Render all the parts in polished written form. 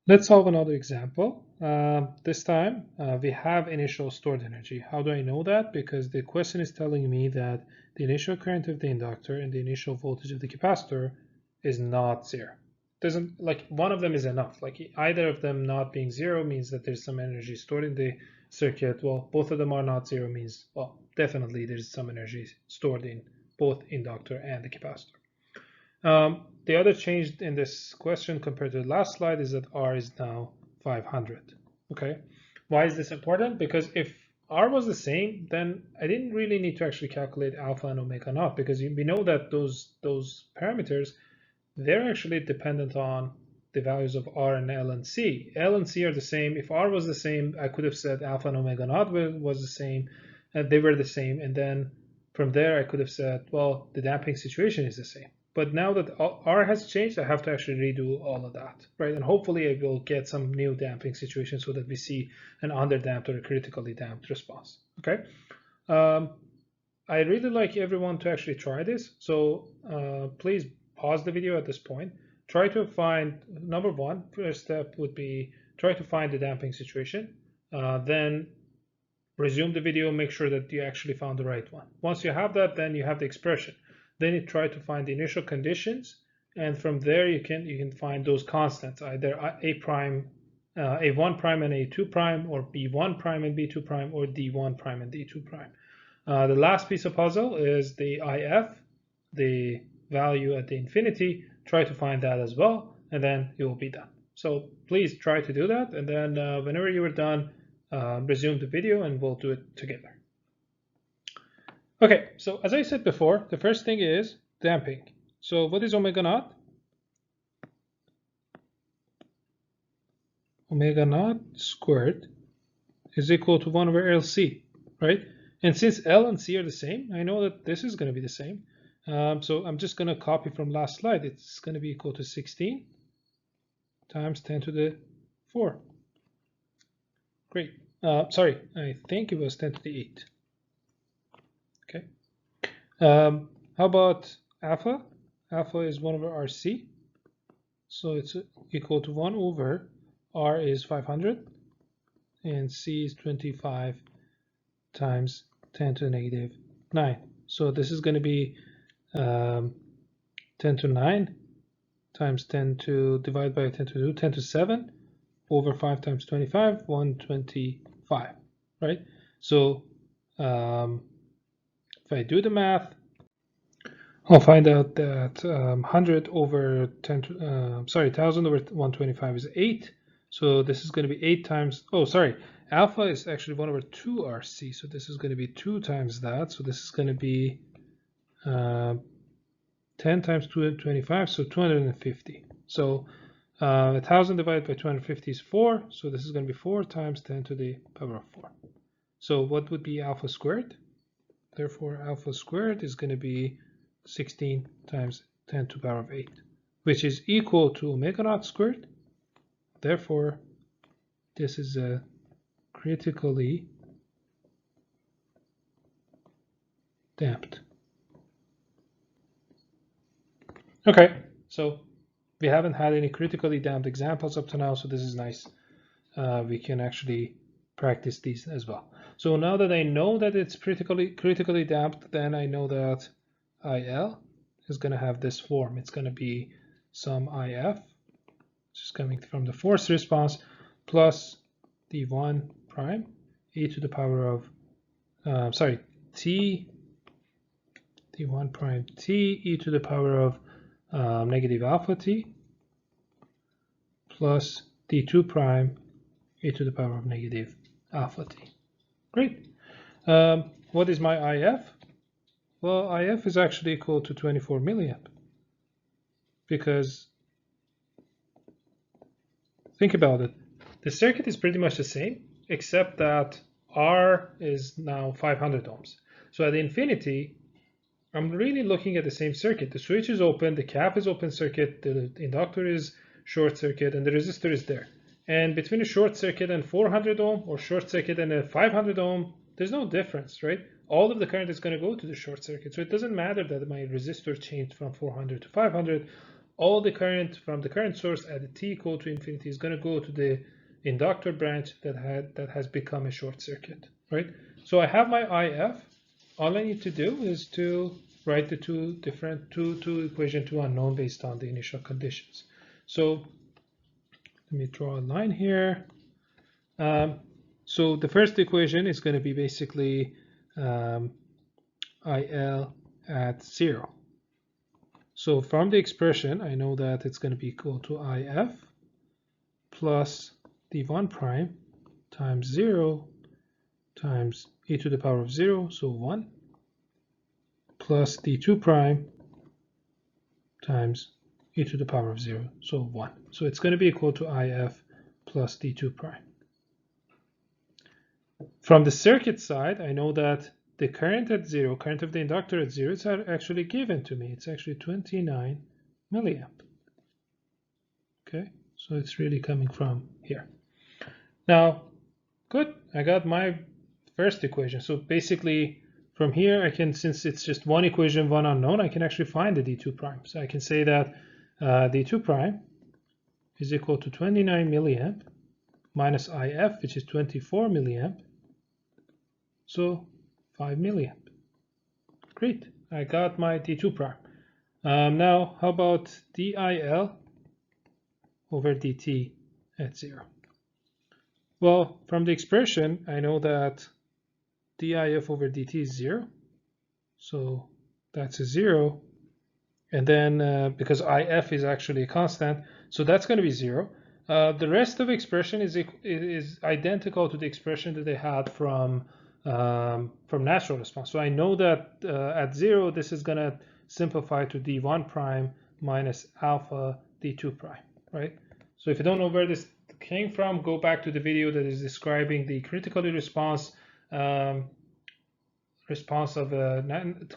Let's solve another example. This time we have initial stored energy. How do I know that? Because the question is telling me that the initial current of the inductor and the initial voltage of the capacitor is not zero. Doesn't, like, one of them is enough. Like, either of them not being zero means that there's some energy stored in the circuit. Well, both of them are not zero means, well, definitely there's some energy stored in both inductor and the capacitor. The other change in this question compared to the last slide is that R is now 500. Okay, why is this important? Because if R was the same, then I didn't really need to actually calculate alpha and omega naught, because we know that those parameters, they're actually dependent on the values of R and L and C. L and C are the same. If R was the same, I could have said alpha and omega naught was the same, and they were the same. And then from there, I could have said, well, the damping situation is the same. But now that R has changed, I have to actually redo all of that, right? And hopefully I will get some new damping situation so that we see an underdamped or a critically damped response, okay? I really like everyone to actually try this. So please pause the video at this point. Try to find, number one, first step would be try to find the damping situation. Then resume the video, make sure that you actually found the right one. Once you have that, then you have the expression. Then you try to find the initial conditions, and from there you can find those constants, either A1 prime and A2 prime, or B1 prime and B2 prime, or D1 prime and D2 prime. The last piece of puzzle is the IF, the value at the infinity. Try to find that as well, and then you will be done. So please try to do that, and then whenever you are done, resume the video and we'll do it together. Okay, so as I said before, the first thing is damping. So what is omega naught? Omega naught squared is equal to 1 over RLC, right? And since L and C are the same, I know that this is going to be the same. So I'm just going to copy from last slide. It's going to be equal to 16 times 10 to the 4. Great. Sorry, I think it was 10 to the 8. Okay. How about alpha? Alpha is 1 over RC. So it's equal to 1 over R is 500 and C is 25 times 10 to the negative 9. So this is going to be 10 to 9 times 10 to divided by 10 to 2, 10 to 7 over 5 times 25, 125, right? So if I do the math, I'll find out that 100 over 10 to, 1000 over 125 is 8. So this is going to be 8 times, oh, sorry, alpha is actually 1 over 2 RC. So this is going to be 2 times that. So this is going to be 10 times 225, so 250. So 1000 divided by 250 is 4. So this is going to be 4 times 10 to the power of 4. So what would be alpha squared? Therefore, alpha squared is going to be 16 times 10 to the power of 8, which is equal to omega naught squared. Therefore, this is a critically damped. Okay, so we haven't had any critically damped examples up to now, so this is nice. We can actually practice these as well. So now that I know that it's critically damped, then I know that IL is going to have this form. It's going to be some IF, which is coming from the force response, plus D1 prime e to the power of, T, D1 prime T e to the power of negative alpha T, plus D2 prime e to the power of negative alpha T. Great. What is my IF? Well, IF is actually equal to 24 milliamp, because think about it. The circuit is pretty much the same, except that R is now 500 ohms. So at infinity, I'm really looking at the same circuit. The switch is open, the cap is open circuit, the inductor is short circuit, and the resistor is there. And between a short circuit and 400 ohm, or short circuit and a 500 ohm, there's no difference, right? All of the current is going to go to the short circuit. So it doesn't matter that my resistor changed from 400 to 500. all the current from the current source at t equal to infinity is going to go to the inductor branch that has become a short circuit, right? So I have my IF. All I need to do is to write the two equation 2 unknown based on the initial conditions. So let me draw a line here. So the first equation is going to be basically IL at 0. So from the expression, I know that it's going to be equal to IF plus D1 prime times 0 times e to the power of 0, so 1, plus D2 prime times e to the power of 0, so 1. So it's going to be equal to IF plus D2 prime. From the circuit side, I know that the current at 0, current of the inductor at 0, it's actually given to me. It's actually 29 milliamp. Okay, so it's really coming from here. Now, good, I got my first equation. So basically, from here, I can, since it's just one equation, one unknown, I can actually find the D2 prime. So I can say that D2 prime is equal to 29 milliamp minus IF, which is 24 milliamp. So 5 milliamp. Great, I got my D2 prime. Now, how about DIL over DT at 0? Well, from the expression, I know that DIF over DT is 0. So that's a 0. And then because IF is actually a constant, so that's going to be 0. The rest of the expression is identical to the expression that they had from natural response. So I know that at 0, this is going to simplify to D1 prime minus alpha D2 prime, right? So if you don't know where this came from, go back to the video that is describing the critically response of a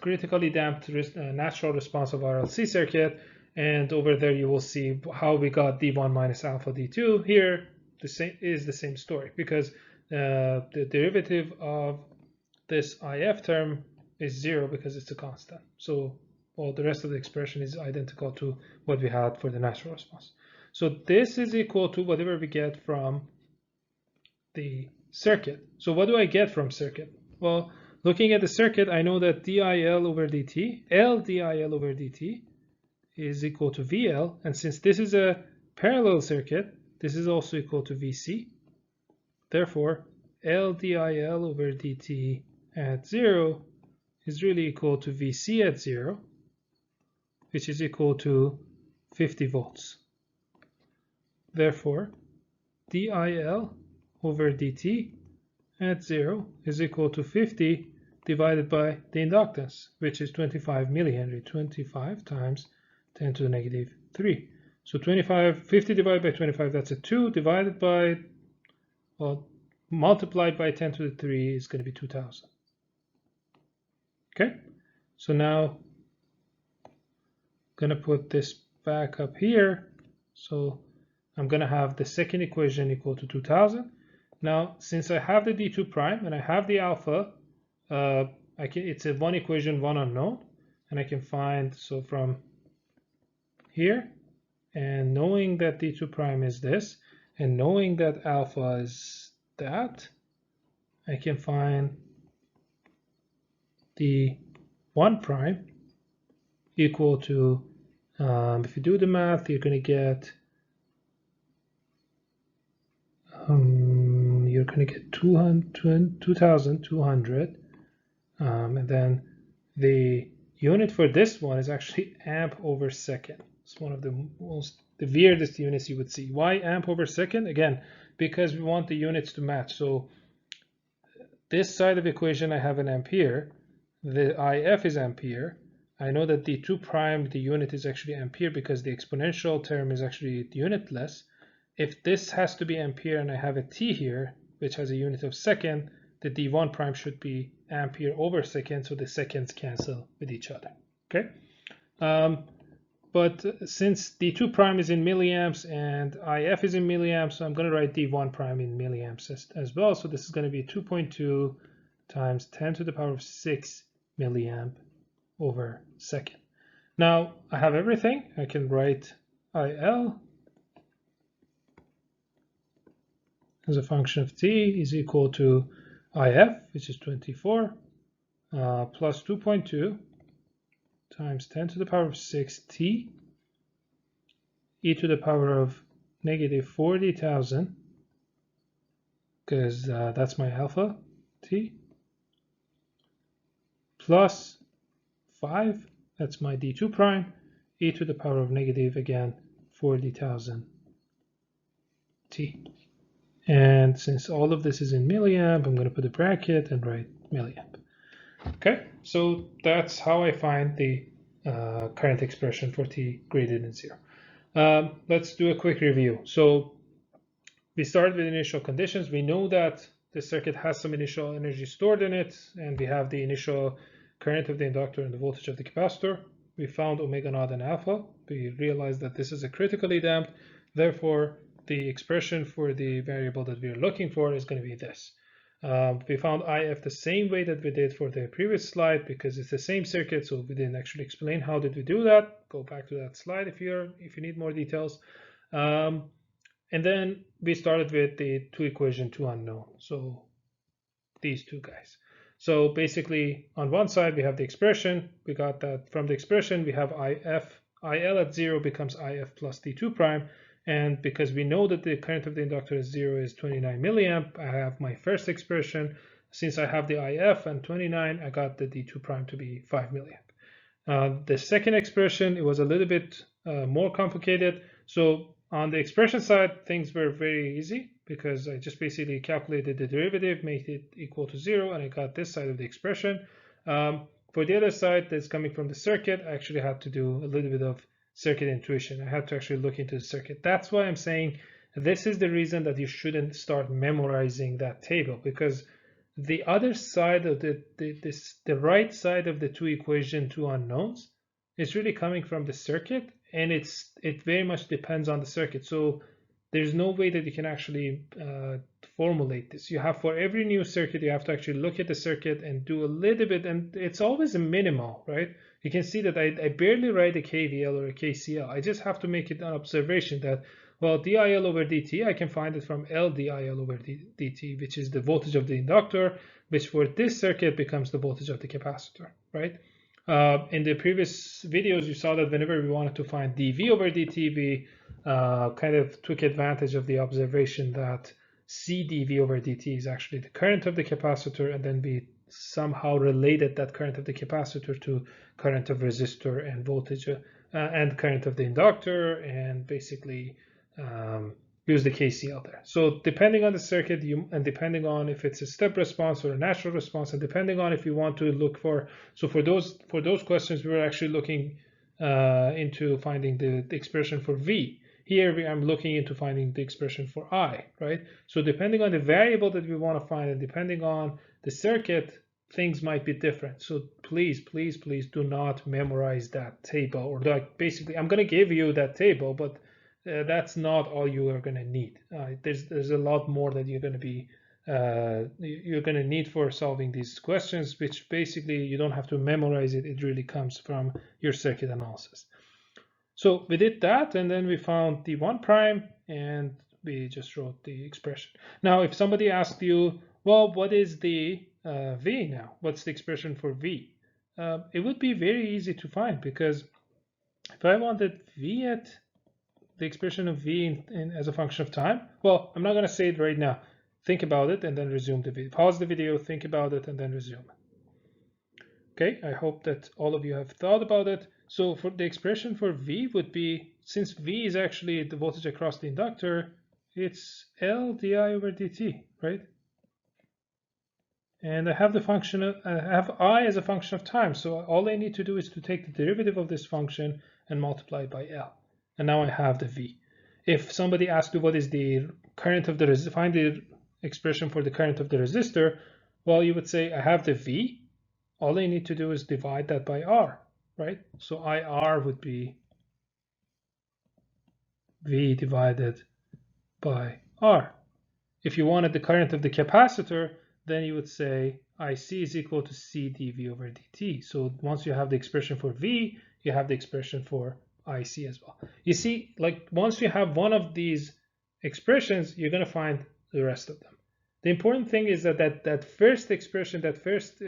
critically damped natural response of RLC circuit, and over there you will see how we got D1 minus alpha D2. Here the same story, because the derivative of this IF term is 0 because it's a constant. So all the rest of the expression is identical to what we had for the natural response. So this is equal to whatever we get from the circuit. So what do I get from circuit? Well, looking at the circuit, I know that DIL over DT, LDIL over DT is equal to VL. And since this is a parallel circuit, this is also equal to VC. Therefore, LDIL over DT at 0 is really equal to VC at 0, which is equal to 50 volts. Therefore, DIL over DT at 0 is equal to 50 divided by the inductance, which is 25 millihenry. 25 times 10 to the negative 3. So 50 divided by 25, that's a 2, divided by, well, multiplied by 10 to the 3 is going to be 2000. Okay, so now I'm going to put this back up here. So I'm going to have the second equation equal to 2000. Now, since I have the D2 prime and I have the alpha, it's a one equation, one unknown, and I can find, so from here, and knowing that D2 prime is this, and knowing that alpha is that, I can find the 1 prime equal to, if you do the math, you're going to get 2,200, and then the unit for this one is actually amp over second. It's one of the weirdest units you would see. Why amp over second? Again, because we want the units to match. So this side of the equation I have an ampere, the IF is ampere. I know that the 2 prime, the unit is actually ampere because the exponential term is actually unitless. If this has to be ampere and I have a t here, which has a unit of second, the D1 prime should be ampere over second, so the seconds cancel with each other. Okay, but since D2 prime is in milliamps and IF is in milliamps, so I'm going to write D1 prime in milliamps as well. So this is going to be 2.2 times 10 to the power of 6 milliamp over second. Now I have everything. I can write IL as a function of t is equal to IF, which is 24, plus 2.2 times 10 to the power of 6 t e to the power of negative 40,000, because that's my alpha t, plus 5, that's my d2 prime, e to the power of negative, again, 40,000 t. And since all of this is in milliamp, I'm going to put a bracket and write milliamp. Okay, so that's how I find the current expression for t greater than 0. Let's do a quick review. So we start with initial conditions. We know that the circuit has some initial energy stored in it, and we have the initial current of the inductor and the voltage of the capacitor. We found omega naught and alpha. We realized that this is a critically damped. Therefore, the expression for the variable that we're looking for is going to be this. We found IF the same way that we did for the previous slide because it's the same circuit, so we didn't actually explain how did we do that. Go back to that slide if you need more details. And then we started with the two equation, two unknown. So these two guys. So basically on one side we have the expression. We got that from the expression. We have IL at 0 becomes IF plus D2 prime. And because we know that the current of the inductor is 0 is 29 milliamp, I have my first expression. Since I have the IF and 29, I got the D2 prime to be 5 milliamp. The second expression, it was a little bit more complicated. So on the expression side, things were very easy because I just basically calculated the derivative, made it equal to 0, and I got this side of the expression. For the other side that's coming from the circuit, I actually had to do a little bit of circuit intuition. I had to actually look into the circuit. That's why I'm saying this is the reason that you shouldn't start memorizing that table, because the other side of the right side of the two equation, two unknowns, is really coming from the circuit, and it very much depends on the circuit. So there's no way that you can actually formulate this. You have, for every new circuit, you have to actually look at the circuit and do a little bit, and it's always a minimal, right? You can see that I barely write a KVL or a KCL. I just have to make it an observation that, well, DIL over DT, I can find it from LDIL over DT, which is the voltage of the inductor, which for this circuit becomes the voltage of the capacitor, right? In the previous videos, you saw that whenever we wanted to find dV over dt, we kind of took advantage of the observation that C dV over dt is actually the current of the capacitor, and then we somehow related that current of the capacitor to current of resistor and voltage and current of the inductor, and basically use the KCL there. So depending on the circuit, and depending on if it's a step response or a natural response, and depending on if you want to look for, so for those questions, we were actually looking into finding the expression for V. Here I'm looking into finding the expression for I, right? So depending on the variable that we want to find, and depending on the circuit, things might be different. So please, please, please do not memorize that table, or like basically I'm going to give you that table, but that's not all you are going to need. There's a lot more that you're going to need for solving these questions, which basically you don't have to memorize it. It really comes from your circuit analysis. So we did that, and then we found D1 prime, and we just wrote the expression. Now, if somebody asked you, well, what is the V now? What's the expression for V? It would be very easy to find, because if I wanted V at the expression of V as a function of time, well, I'm not going to say it right now. Think about it and then resume the video. Pause the video, think about it, and then resume. Okay, I hope that all of you have thought about it. So for the expression for V would be, since V is actually the voltage across the inductor, it's L di over dt, right? And I have the function of, I have I as a function of time. So all I need to do is to take the derivative of this function and multiply it by L. And now I have the V. If somebody asks you what is the current of the resistor, find the expression for the current of the resistor, well, you would say I have the V. All I need to do is divide that by R, right? So IR would be V divided by R. If you wanted the current of the capacitor, then you would say IC is equal to C dV over dt. So once you have the expression for V, you have the expression for IC as well. You see, like once you have one of these expressions, you're going to find the rest of them. The important thing is that first expression, that first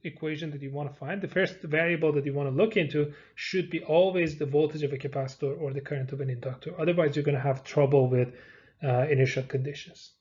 equation that you want to find, the first variable that you want to look into should be always the voltage of a capacitor or the current of an inductor. Otherwise, you're going to have trouble with initial conditions.